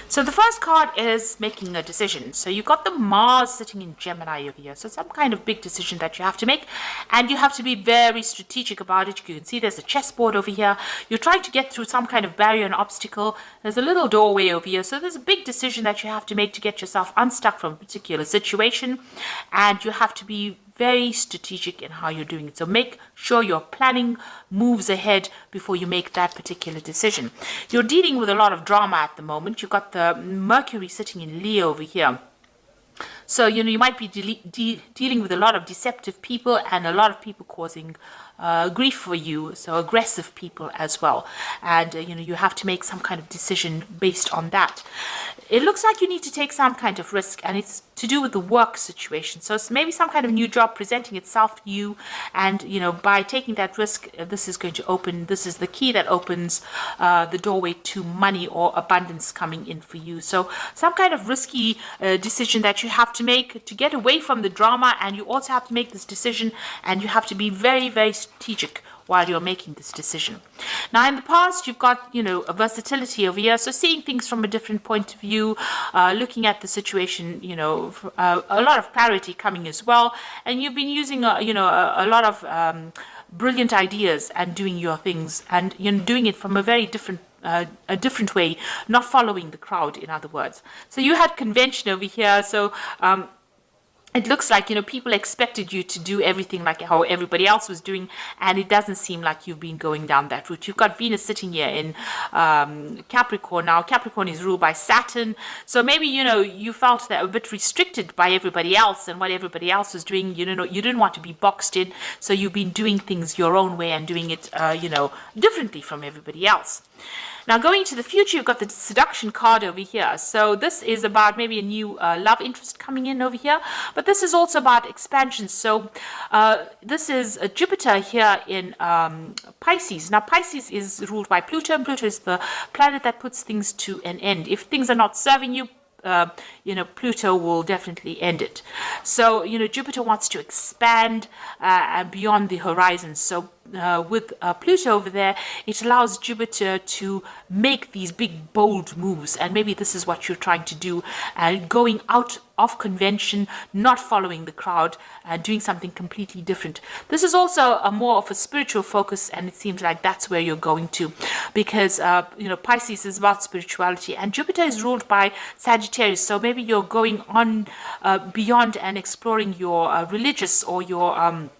So the first card is making a decision. So you've got the Mars sitting in Gemini over here. So some kind of big decision that you have to make, and you have to be very strategic about it. You can see there's a chessboard over here. You're trying to get through some kind of barrier and obstacle. There's a little doorway over here. So there's a big decision that you have to make to get yourself unstuck from a particular situation, and you have to be very strategic in how you're doing it. So make sure you're planning moves ahead before you make that particular decision. You're dealing with a lot of drama at the moment. You've got the Mercury sitting in Leo over here. So, you might be dealing with a lot of deceptive people and a lot of people causing grief for you. So aggressive people as well. And, you have to make some kind of decision based on that. It looks like you need to take some kind of risk, and it's to do with the work situation. So it's maybe some kind of new job presenting itself to you. And, by taking that risk, this is the key that opens the doorway to money or abundance coming in for you. So some kind of risky decision that you have to make to get away from the drama, and you also have to make this decision, and you have to be very strategic while you're making this decision. Now, in the past, you've got, a versatility over here. So seeing things from a different point of view, looking at the situation, a lot of clarity coming as well. And you've been using, a lot of brilliant ideas and doing your things, and doing it from a very a different way, not following the crowd, in other words. So you had convention over here. So it looks like, people expected you to do everything like how everybody else was doing, and it doesn't seem like you've been going down that route. You've got Venus sitting here in Capricorn. Now, Capricorn is ruled by Saturn, so maybe, you felt that a bit restricted by everybody else and what everybody else was doing. You didn't want to be boxed in, so you've been doing things your own way and doing it, differently from everybody else. Now, going to the future, you've got the seduction card over here. So this is about maybe a new love interest coming in over here. But this is also about expansion. So this is Jupiter here in Pisces. Now, Pisces is ruled by Pluto. And Pluto is the planet that puts things to an end. If things are not serving you, Pluto will definitely end it. So, Jupiter wants to expand beyond the horizon. So with Pluto over there, it allows Jupiter to make these big, bold moves. And maybe this is what you're trying to do, going out of convention, not following the crowd, doing something completely different. This is also more of a spiritual focus, and it seems like that's where you're going to, because Pisces is about spirituality, and Jupiter is ruled by Sagittarius. So maybe you're going on beyond and exploring your religious or your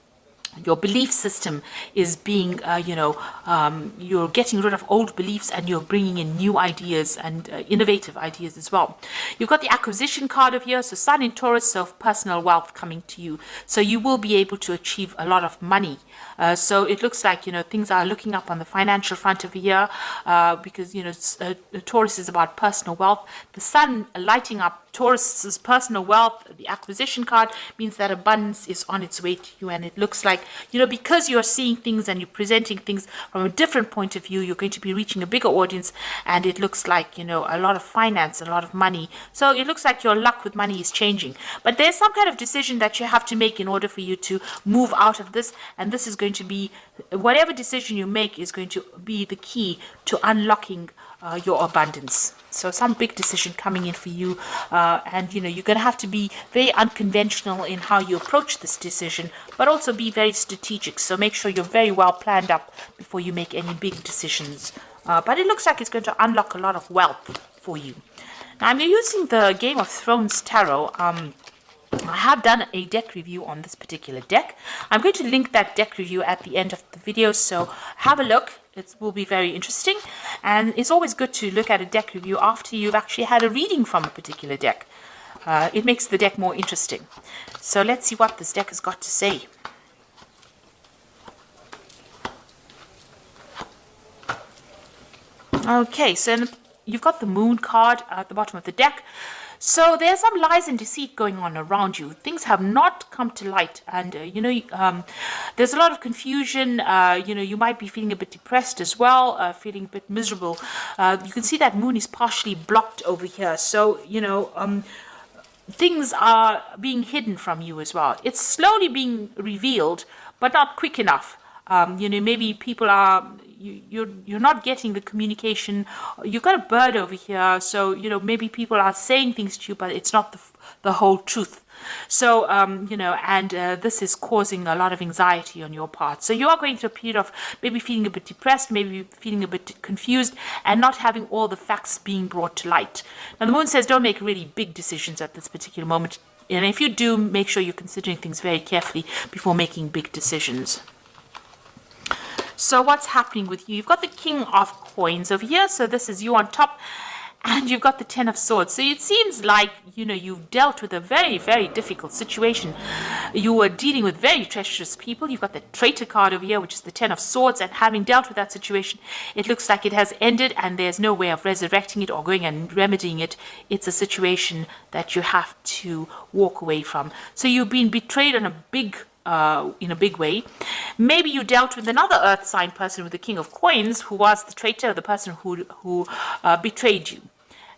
belief system is being, you're getting rid of old beliefs and you're bringing in new ideas and innovative ideas as well. You've got the acquisition card over here. So Sun in Taurus, so personal wealth coming to you. So you will be able to achieve a lot of money. So it looks like, things are looking up on the financial front over here because, Taurus is about personal wealth. The Sun lighting up Taurus's personal wealth. The acquisition card means that abundance is on its way to you, and it looks like, because you're seeing things and you're presenting things from a different point of view, you're going to be reaching a bigger audience, and it looks like, a lot of finance, a lot of money. So it looks like your luck with money is changing, but there's some kind of decision that you have to make in order for you to move out of this, and this is going to be, whatever decision you make is going to be the key to unlocking your abundance. So some big decision coming in for you, and you're going to have to be very unconventional in how you approach this decision, but also be very strategic. So make sure you're very well planned up before you make any big decisions. But it looks like it's going to unlock a lot of wealth for you. Now, I'm using the Game of Thrones Tarot. I have done a deck review on this particular deck. I'm going to link that deck review at the end of the video, so have a look. It will be very interesting, and it's always good to look at a deck review after you've actually had a reading from a particular deck. It makes the deck more interesting. So let's see what this deck has got to say. Okay, so you've got the Moon card at the bottom of the deck. So there's some lies and deceit going on around you. Things have not come to light, and there's a lot of confusion. You might be feeling a bit depressed as well, feeling a bit miserable. You can see that Moon is partially blocked over here. So things are being hidden from you as well. It's slowly being revealed, but not quick enough. Maybe people are, you're not getting the communication. You've got a bird over here, so maybe people are saying things to you, but it's not the whole truth. So, and this is causing a lot of anxiety on your part. So you are going through a period of maybe feeling a bit depressed, maybe feeling a bit confused, and not having all the facts being brought to light. Now, the moon says don't make really big decisions at this particular moment. And if you do, make sure you're considering things very carefully before making big decisions. So what's happening with you? You've got the King of Coins over here. So this is you on top. And you've got the Ten of Swords. So it seems like, you've dealt with a very, very difficult situation. You were dealing with very treacherous people. You've got the Traitor card over here, which is the Ten of Swords. And having dealt with that situation, it looks like it has ended and there's no way of resurrecting it or going and remedying it. It's a situation that you have to walk away from. So you've been betrayed on a big in a big way. Maybe you dealt with another earth sign person with the King of Coins, who was the traitor, the person who betrayed you.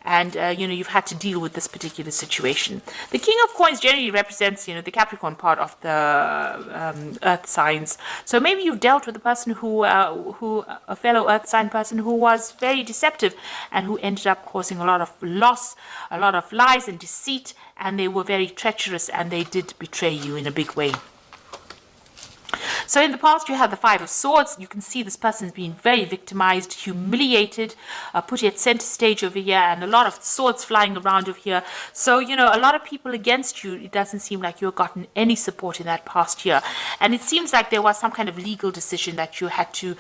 And, you've had to deal with this particular situation. The King of Coins generally represents, the Capricorn part of the earth signs. So maybe you've dealt with a person who a fellow earth sign person who was very deceptive and who ended up causing a lot of loss, a lot of lies and deceit, and they were very treacherous and they did betray you in a big way. So in the past, you had the Five of Swords. You can see this person's been very victimized, humiliated, put at center stage over here, and a lot of swords flying around over here. So, a lot of people against you. It doesn't seem like you've gotten any support in that past year. And it seems like there was some kind of legal decision that you had to,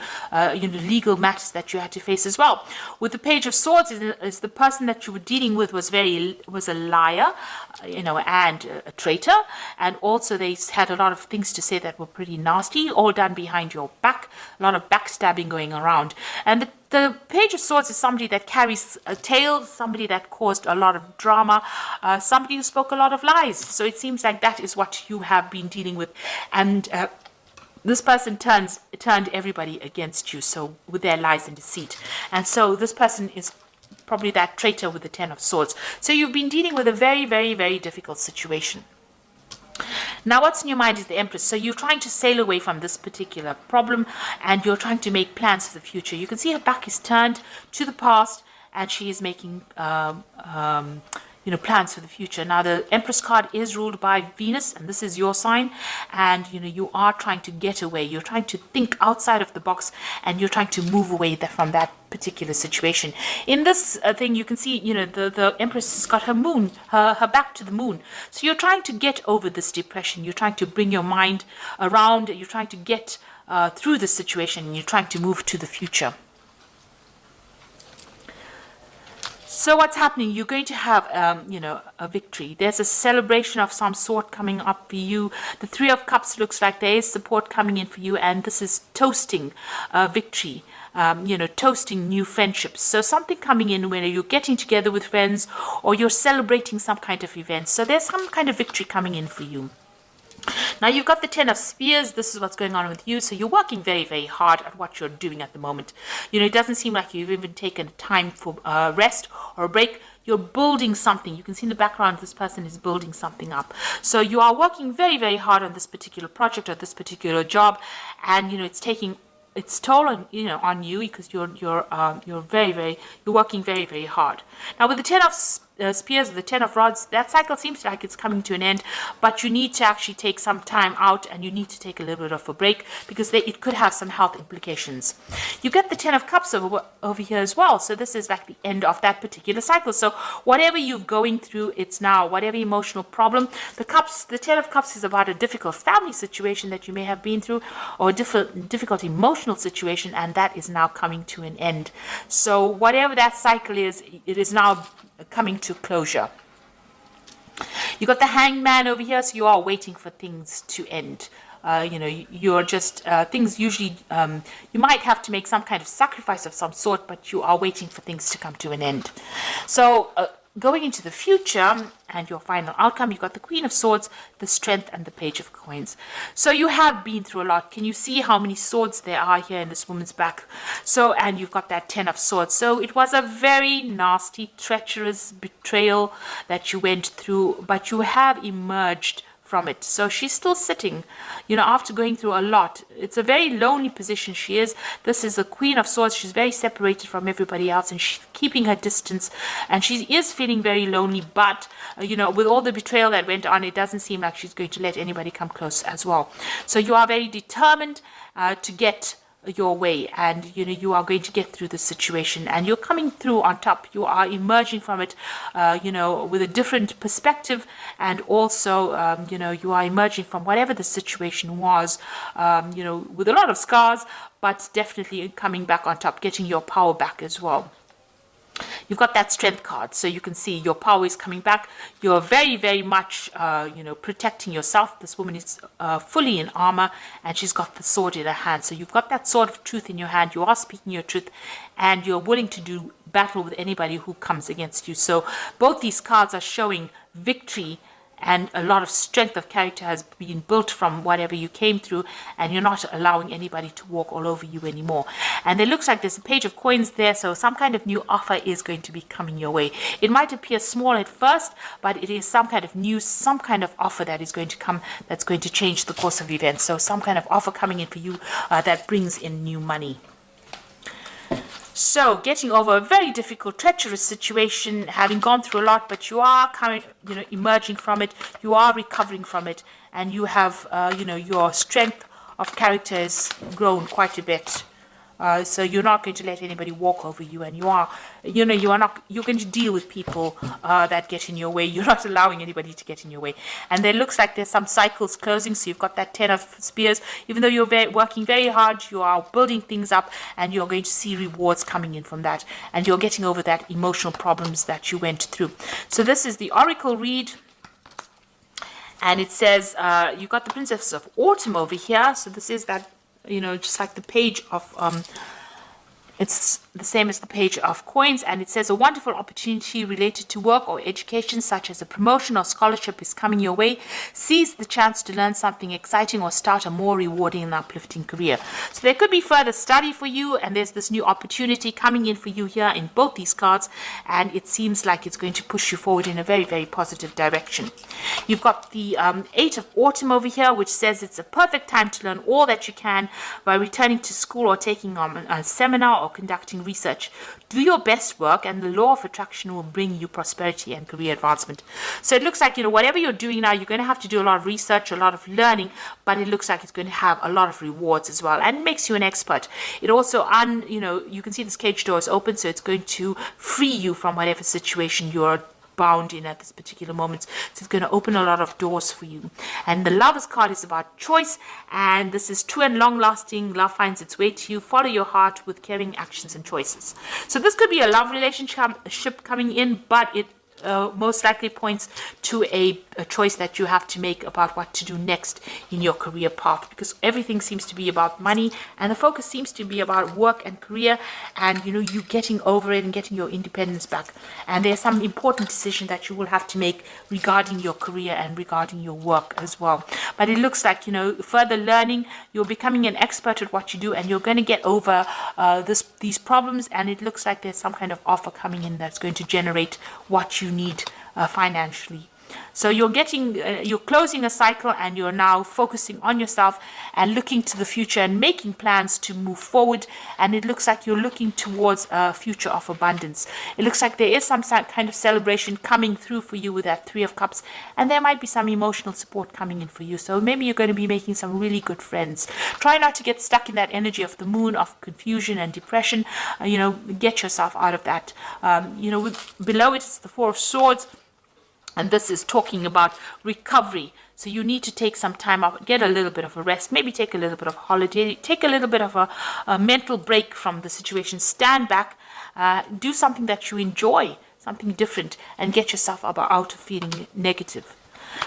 legal matters that you had to face as well. With the Page of Swords, is the person that you were dealing with was a liar, and a traitor. And also they had a lot of things to say that were pretty nasty, all done behind your back, a lot of backstabbing going around. And the Page of Swords is somebody that carries a tale, somebody that caused a lot of drama, somebody who spoke a lot of lies. So it seems like that is what you have been dealing with. And this person turned everybody against you, so with their lies and deceit. And so this person is probably that traitor with the Ten of Swords. So you've been dealing with a very, very, very difficult situation. Now, what's in your mind is the Empress. So you're trying to sail away from this particular problem and you're trying to make plans for the future. You can see her back is turned to the past and she is making plans for the future. Now, the Empress card is ruled by Venus, and this is your sign. And, you are trying to get away. You're trying to think outside of the box, and you're trying to move away from that particular situation. In this thing, you can see, the Empress has got her moon, her back to the moon. So you're trying to get over this depression. You're trying to bring your mind around. You're trying to get through this situation, and you're trying to move to the future. So what's happening? You're going to have, a victory. There's a celebration of some sort coming up for you. The Three of Cups looks like there is support coming in for you, and this is toasting victory. Toasting new friendships. So something coming in where you're getting together with friends or you're celebrating some kind of event. So there's some kind of victory coming in for you. Now, you've got the Ten of Spears. This is what's going on with you. So you're working very, very hard at what you're doing at the moment. It doesn't seem like you've even taken time for rest or a break. You're building something. You can see in the background, this person is building something up. So you are working very, very hard on this particular project or this particular job. And, it's taking its toll on you because you're working very, very hard. Now, with the Ten of Spears, the Ten of Rods, that cycle seems like it's coming to an end, but you need to actually take some time out and you need to take a little bit of a break because it could have some health implications. You get the Ten of Cups over here as well, so this is like the end of that particular cycle. So whatever you're going through, it's now, whatever emotional problem, the Ten of Cups is about a difficult family situation that you may have been through or a difficult emotional situation, and that is now coming to an end. So whatever that cycle is, it is now coming to closure. You got the Hangman over here, so you are waiting for things to end. You're just things usually you might have to make some kind of sacrifice of some sort, but you are waiting for things to come to an end. So going into the future and your final outcome, you've got the Queen of Swords, the Strength, and the Page of Coins. So you have been through a lot. Can you see how many swords there are here in this woman's back? So, and you've got that Ten of Swords. So it was a very nasty, treacherous betrayal that you went through, but you have emerged from it. So she's still sitting, after going through a lot. It's a very lonely position she is. This is the Queen of Swords. She's very separated from everybody else, and she's keeping her distance, and she is feeling very lonely. But, with all the betrayal that went on, it doesn't seem like she's going to let anybody come close as well. So you are very determined to get your way, and you are going to get through the situation, and you're coming through on top. You are emerging from it with a different perspective, and also you are emerging from whatever the situation was with a lot of scars, but definitely coming back on top, getting your power back as well. You've got that strength card, so you can see your power is coming back. You're very, very much, protecting yourself. This woman is fully in armor, and she's got the sword in her hand. So you've got that sword of truth in your hand. You are speaking your truth, and you're willing to do battle with anybody who comes against you. So both these cards are showing victory, and a lot of strength of character has been built from whatever you came through, and you're not allowing anybody to walk all over you anymore. And it looks like there's a page of coins there, so some kind of new offer is going to be coming your way. It might appear small at first, but it is some kind of news, some kind of offer that is going to come, that's going to change the course of events. So some kind of offer coming in for you that brings in new money. So, getting over a very difficult, treacherous situation, having gone through a lot, but you are emerging from it, you are recovering from it, and you have, your strength of character has grown quite a bit. So you're not going to let anybody walk over you, and you're going to deal with people that get in your way. You're not allowing anybody to get in your way. And there looks like there's some cycles closing, so you've got that 10 of spears. Even though you're working very hard, you are building things up, and you're going to see rewards coming in from that. And you're getting over that emotional problems that you went through. So this is the Oracle read. And it says, you've got the Princess of Autumn over here. So this is that, just like the page of, it's the same as the page of coins, and it says a wonderful opportunity related to work or education, such as a promotion or scholarship, is coming your way. Seize the chance to learn something exciting or start a more rewarding and uplifting career. So there could be further study for you, and there's this new opportunity coming in for you here in both these cards, and it seems like it's going to push you forward in a very, very positive direction. You've got the 8 of Autumn over here, which says it's a perfect time to learn all that you can by returning to school or taking on a seminar or conducting research. Do your best work, and the law of attraction will bring you prosperity and career advancement. So it looks like, whatever you're doing now, you're going to have to do a lot of research, a lot of learning, but it looks like it's going to have a lot of rewards as well, and makes you an expert. It also, you can see this cage door is open, so it's going to free you from whatever situation you're bound in at this particular moment. So it's going to open a lot of doors for you. And the Lovers card is about choice, and this is true and long lasting. Love finds its way to you. Follow your heart with caring actions and choices. So this could be a love relationship coming in, but it most likely points to a choice that you have to make about what to do next in your career path, because everything seems to be about money, and the focus seems to be about work and career, and you getting over it and getting your independence back. And there's some important decision that you will have to make regarding your career and regarding your work as well. But it looks like further learning, you're becoming an expert at what you do, and you're going to get over these problems, and it looks like there's some kind of offer coming in that's going to generate what you need financially. So you're closing a cycle, and you're now focusing on yourself and looking to the future and making plans to move forward. And it looks like you're looking towards a future of abundance. It looks like there is some kind of celebration coming through for you with that 3 of Cups, and there might be some emotional support coming in for you. So maybe you're going to be making some really good friends. Try not to get stuck in that energy of the moon, of confusion and depression. Get yourself out of that. Below it is the 4 of Swords. And this is talking about recovery. So you need to take some time off, get a little bit of a rest, maybe take a little bit of a holiday, take a little bit of a mental break from the situation, stand back, do something that you enjoy, something different, and get yourself out of feeling negative.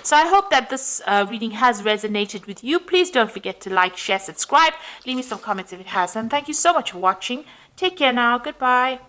So I hope that this reading has resonated with you. Please don't forget to like, share, subscribe, leave me some comments if it has. And thank you so much for watching. Take care now. Goodbye.